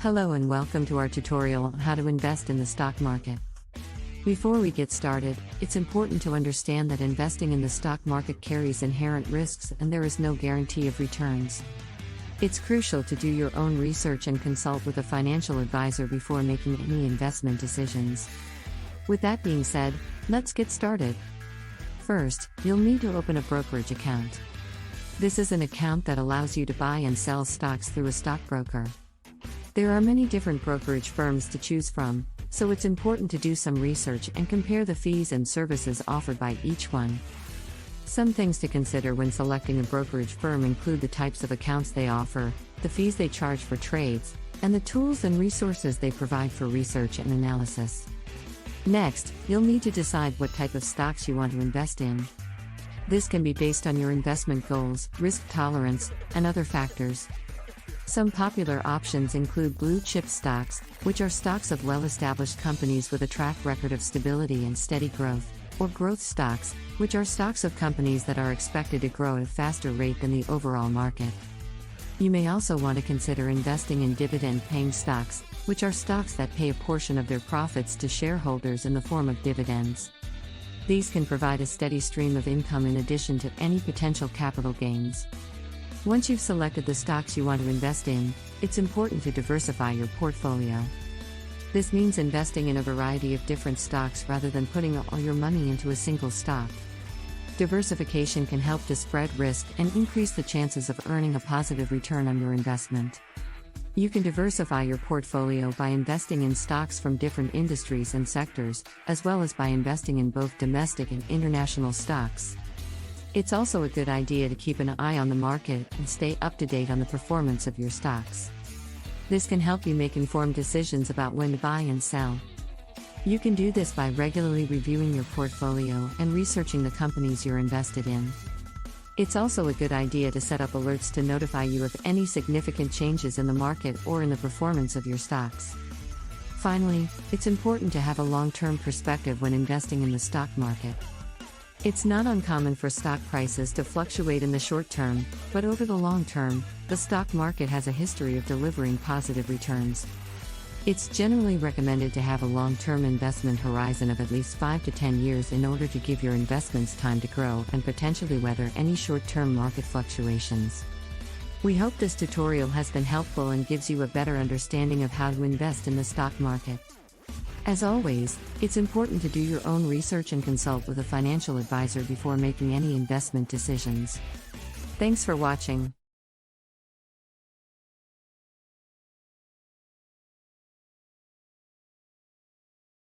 Hello and welcome to our tutorial on how to invest in the stock market. Before we get started, it's important to understand that investing in the stock market carries inherent risks and there is no guarantee of returns. It's crucial to do your own research and consult with a financial advisor before making any investment decisions. With that being said, let's get started. First, you'll need to open a brokerage account. This is an account that allows you to buy and sell stocks through a stockbroker. There are many different brokerage firms to choose from, so it's important to do some research and compare the fees and services offered by each one. Some things to consider when selecting a brokerage firm include the types of accounts they offer, the fees they charge for trades, and the tools and resources they provide for research and analysis. Next, you'll need to decide what type of stocks you want to invest in. This can be based on your investment goals, risk tolerance, and other factors. Some popular options include blue-chip stocks, which are stocks of well-established companies with a track record of stability and steady growth, or growth stocks, which are stocks of companies that are expected to grow at a faster rate than the overall market. You may also want to consider investing in dividend-paying stocks, which are stocks that pay a portion of their profits to shareholders in the form of dividends. These can provide a steady stream of income in addition to any potential capital gains. Once you've selected the stocks you want to invest in, it's important to diversify your portfolio. This means investing in a variety of different stocks rather than putting all your money into a single stock. Diversification can help to spread risk and increase the chances of earning a positive return on your investment. You can diversify your portfolio by investing in stocks from different industries and sectors, as well as by investing in both domestic and international stocks. It's also a good idea to keep an eye on the market and stay up to date on the performance of your stocks. This can help you make informed decisions about when to buy and sell. You can do this by regularly reviewing your portfolio and researching the companies you're invested in. It's also a good idea to set up alerts to notify you of any significant changes in the market or in the performance of your stocks. Finally, it's important to have a long-term perspective when investing in the stock market. It's not uncommon for stock prices to fluctuate in the short term, but over the long term, the stock market has a history of delivering positive returns. It's generally recommended to have a long-term investment horizon of at least 5 to 10 years in order to give your investments time to grow and potentially weather any short-term market fluctuations. We hope this tutorial has been helpful and gives you a better understanding of how to invest in the stock market. As always, it's important to do your own research and consult with a financial advisor before making any investment decisions. Thanks for watching.